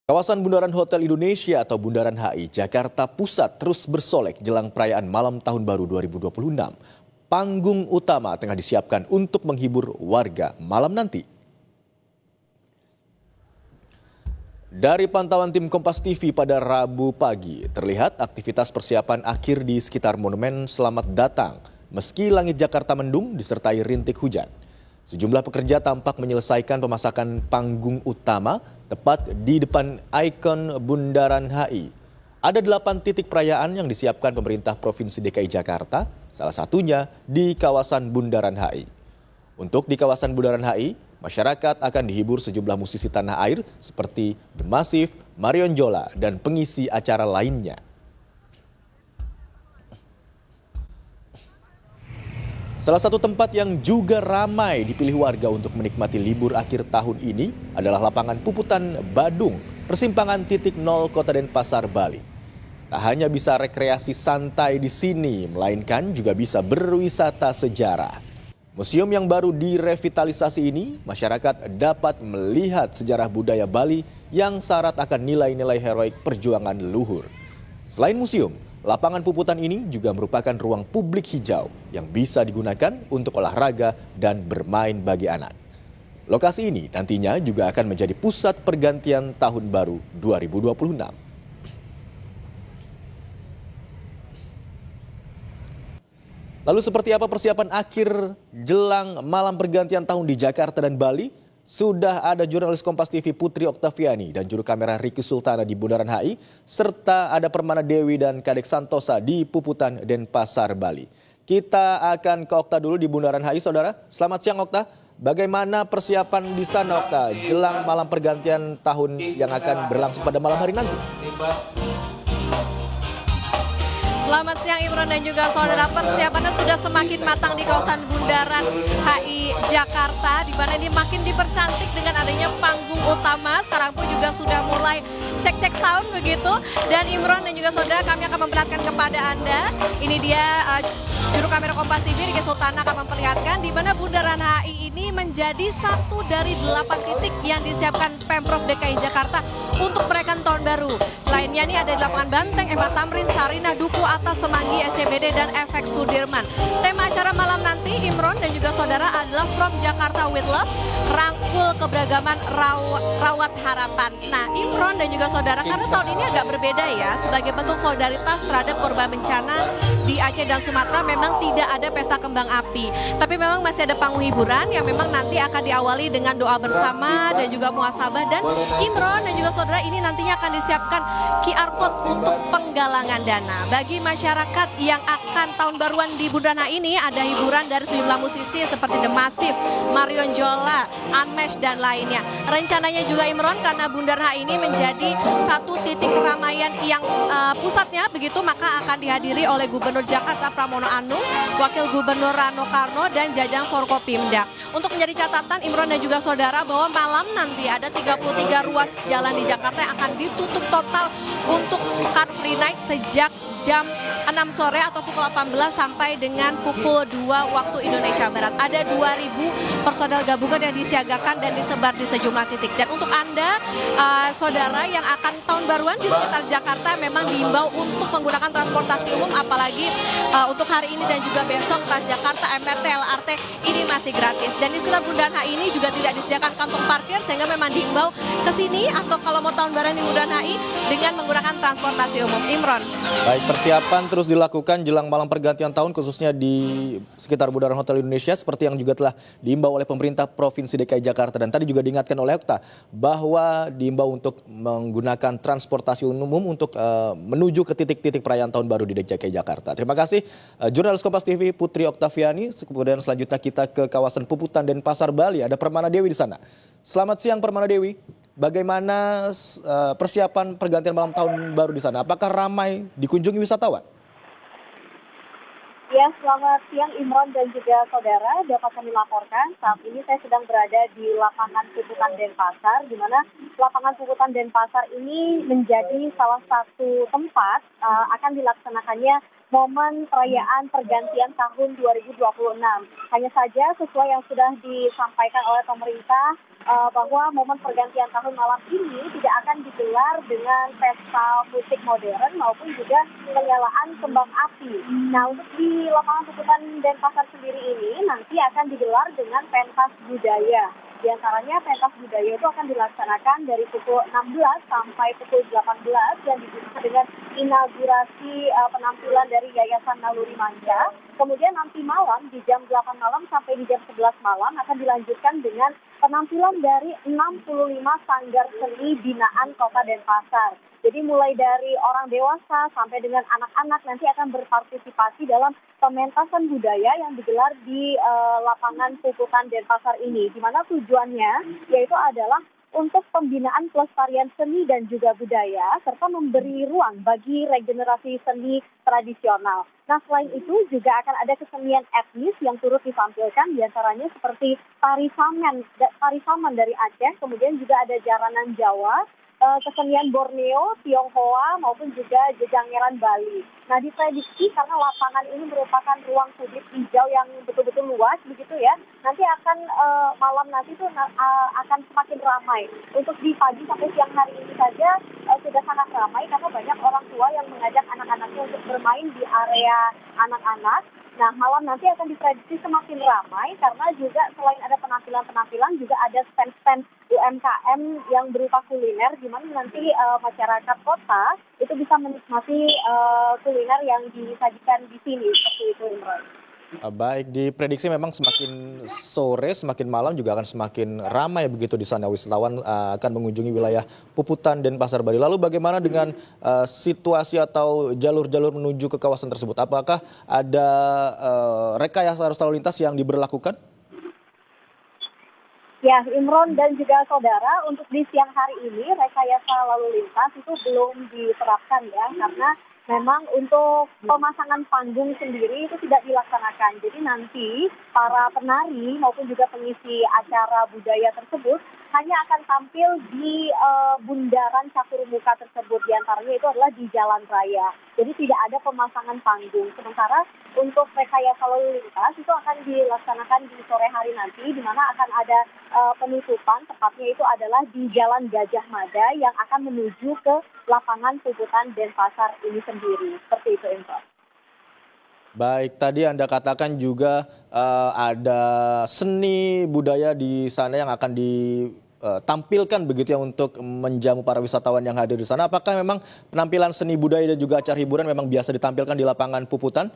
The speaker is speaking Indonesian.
Kawasan Bundaran Hotel Indonesia atau Bundaran HI Jakarta Pusat terus bersolek jelang perayaan Malam Tahun Baru 2026. Panggung utama tengah disiapkan untuk menghibur warga malam nanti. Dari pantauan tim Kompas TV pada Rabu pagi, terlihat aktivitas persiapan akhir di sekitar Monumen Selamat Datang. Meski langit Jakarta mendung disertai rintik hujan. Sejumlah pekerja tampak menyelesaikan pemasakan panggung utama tepat di depan ikon Bundaran HI. Ada 8 titik perayaan yang disiapkan pemerintah Provinsi DKI Jakarta, salah satunya di kawasan Bundaran HI. Untuk di kawasan Bundaran HI, masyarakat akan dihibur sejumlah musisi tanah air seperti The Massive, Marion Jola, dan pengisi acara lainnya. Salah satu tempat yang juga ramai dipilih warga untuk menikmati libur akhir tahun ini adalah lapangan Puputan Badung, persimpangan titik 0 Kota Denpasar, Bali. Tak hanya bisa rekreasi santai di sini, melainkan juga bisa berwisata sejarah. Museum yang baru direvitalisasi ini, masyarakat dapat melihat sejarah budaya Bali yang syarat akan nilai-nilai heroik perjuangan leluhur. Selain museum, lapangan Puputan ini juga merupakan ruang publik hijau yang bisa digunakan untuk olahraga dan bermain bagi anak. Lokasi ini nantinya juga akan menjadi pusat pergantian tahun baru 2026. Lalu seperti apa persiapan akhir jelang malam pergantian tahun di Jakarta dan Bali? Sudah ada jurnalis Kompas TV Putri Oktaviani dan juru kamera Ricky Sultana di Bundaran HI, serta ada Permana Dewi dan Kadek Santosa di Puputan Denpasar, Bali. Kita akan ke Okta dulu di Bundaran HI, saudara. Selamat siang, Okta. Bagaimana persiapan di sana, Okta, jelang malam pergantian tahun yang akan berlangsung pada malam hari nanti? Selamat siang Imron dan juga saudara, persiapannya sudah semakin matang di kawasan Bundaran HI Jakarta, di mana ini makin dipercantik dengan adanya panggung utama. Sekarang pun juga sudah mulai cek-cek sound begitu. Dan Imron dan juga saudara, kami akan memperlihatkan kepada Anda, ini dia juru kamera Kompas TV Ricky Sultana akan memperlihatkan di mana Bundaran HI ini menjadi satu dari 8 titik yang disiapkan Pemprov DKI Jakarta untuk merayakan tahun baru. Lainnya nih ada di lapangan Banteng, Empat Tamrin, Sarinah, Duku Atas, Semanggi, SCBD, dan Efek Sudirman. Tema acara malam nanti, Imron dan juga saudara, adalah From Jakarta with Love, rangkul keberagaman, rawat harapan. Nah, Imron dan juga saudara, karena tahun ini agak berbeda ya, sebagai bentuk solidaritas terhadap korban bencana di Aceh dan Sumatera, memang tidak ada pesta kembang api. Tapi memang masih ada panggung hiburan yang memang nanti akan diawali dengan doa bersama dan juga muhasabah. Dan Imron dan juga saudara, ini nantinya akan disiapkan QR Code untuk penggalangan dana. Bagi masyarakat yang akan tahun baruan di Bundaran HI ini, ada hiburan dari sejumlah musisi seperti The Massive, Marion Jola, Unmesh, dan lainnya. Rencananya juga Imron, karena Bundaran HI ini menjadi satu titik keramaian yang pusatnya begitu, maka akan dihadiri oleh Gubernur Jakarta Pramono Anung, Wakil Gubernur Rano Karno, dan jajaran Forkopimda. Untuk menjadi catatan Imron dan juga saudara, bahwa malam nanti ada 33 ruas jalan di Jakarta yang akan ditutup total untuk Car Free Night sejak jam 6 sore atau pukul 18 sampai dengan pukul 2 waktu Indonesia Barat. Ada 2.000 personel gabungan yang disiagakan dan disebar di sejumlah titik. Dan untuk Anda, saudara yang akan tahun baruan di sekitar Jakarta, memang diimbau untuk menggunakan transportasi umum, apalagi untuk hari ini dan juga besok Transjakarta, MRT, LRT ini masih gratis. Dan di sekitar Bundaran HI ini juga tidak disediakan kantong parkir, sehingga memang diimbau ke sini atau kalau mau tahun baruan di Bundaran HI dengan menggunakan transportasi umum. Imron. Baik, persiapan terus dilakukan jelang malam pergantian tahun khususnya di sekitar Bundaran Hotel Indonesia seperti yang juga telah diimbau oleh pemerintah Provinsi DKI Jakarta. Dan tadi juga diingatkan oleh Okta bahwa diimbau untuk menggunakan transportasi umum untuk menuju ke titik-titik perayaan tahun baru di DKI Jakarta. Terima kasih jurnalis Kompas TV Putri Oktaviani. Kemudian selanjutnya kita ke kawasan Puputan Denpasar, Bali. Ada Permana Dewi di sana. Selamat siang Permana Dewi. Bagaimana persiapan pergantian malam tahun baru di sana? Apakah ramai dikunjungi wisatawan? Ya, selamat siang Imron dan juga saudara. Dapat kami laporkan, saat ini saya sedang berada di lapangan Puputan Denpasar, di mana lapangan Puputan Denpasar ini menjadi salah satu tempat akan dilaksanakannya momen perayaan pergantian tahun 2026. Hanya saja sesuai yang sudah disampaikan oleh pemerintah bahwa momen pergantian tahun malam ini tidak akan digelar dengan pesta musik modern maupun juga penyalaan kembang api. Nah, untuk di lapangan puputan Denpasar sendiri ini nanti akan digelar dengan pentas budaya. Di antaranya pentas budaya itu akan dilaksanakan dari pukul 16 sampai pukul 18 dan dibuka dengan inaugurasi penampilan dari Yayasan Naluri Manca. Kemudian nanti malam di jam 8 malam sampai di jam 11 malam akan dilanjutkan dengan penampilan dari 65 sanggar seni binaan Kota Denpasar. Jadi mulai dari orang dewasa sampai dengan anak-anak nanti akan berpartisipasi dalam pementasan budaya yang digelar di lapangan puputan Denpasar ini. Di mana tujuannya yaitu adalah untuk pembinaan pelestarian seni dan juga budaya, serta memberi ruang bagi regenerasi seni tradisional. Nah, selain itu juga akan ada kesenian etnis yang turut ditampilkan, diantaranya seperti tari saman dari Aceh, kemudian juga ada jaranan Jawa, kesenian Borneo, Tionghoa maupun juga jejangeran Bali. Nah, diprediksi karena lapangan ini merupakan ruang publik hijau yang betul-betul luas begitu ya. Nanti akan malam nanti itu akan semakin ramai. Untuk di pagi sampai siang hari ini saja sudah sangat ramai karena banyak orang tua yang mengajak anak-anaknya untuk bermain di area anak-anak. Nah, malam nanti akan diprediksi semakin ramai karena juga selain ada penampilan-penampilan juga ada stand-stand UMKM yang berupa kuliner, di mana nanti masyarakat kota itu bisa menikmati kuliner yang disajikan di sini seperti itu, Imron. Baik, diprediksi memang semakin sore, semakin malam juga akan semakin ramai begitu di sana. Wisatawan akan mengunjungi wilayah Puputan Denpasar Bali. Lalu bagaimana dengan situasi atau jalur-jalur menuju ke kawasan tersebut? Apakah ada rekayasa arus lalu lintas yang diberlakukan? Ya, Imron dan juga saudara, untuk di siang hari ini rekayasa lalu lintas itu belum diterapkan ya, karena memang untuk pemasangan panggung sendiri itu tidak dilaksanakan. Jadi nanti para penari maupun juga pengisi acara budaya tersebut hanya akan tampil di bundaran catur muka tersebut. Di antaranya itu adalah di jalan raya. Jadi tidak ada pemasangan panggung. Sementara untuk rekayasa lalu lintas itu akan dilaksanakan di sore hari nanti, di mana akan ada penutupan, tepatnya itu adalah di Jalan Gajah Mada yang akan menuju ke lapangan puputan Denpasar ini sendiri. Seperti itu, Info. Baik, tadi Anda katakan juga ada seni budaya di sana yang akan ditampilkan begitu ya untuk menjamu para wisatawan yang hadir di sana. Apakah memang penampilan seni budaya dan juga acara hiburan memang biasa ditampilkan di lapangan puputan?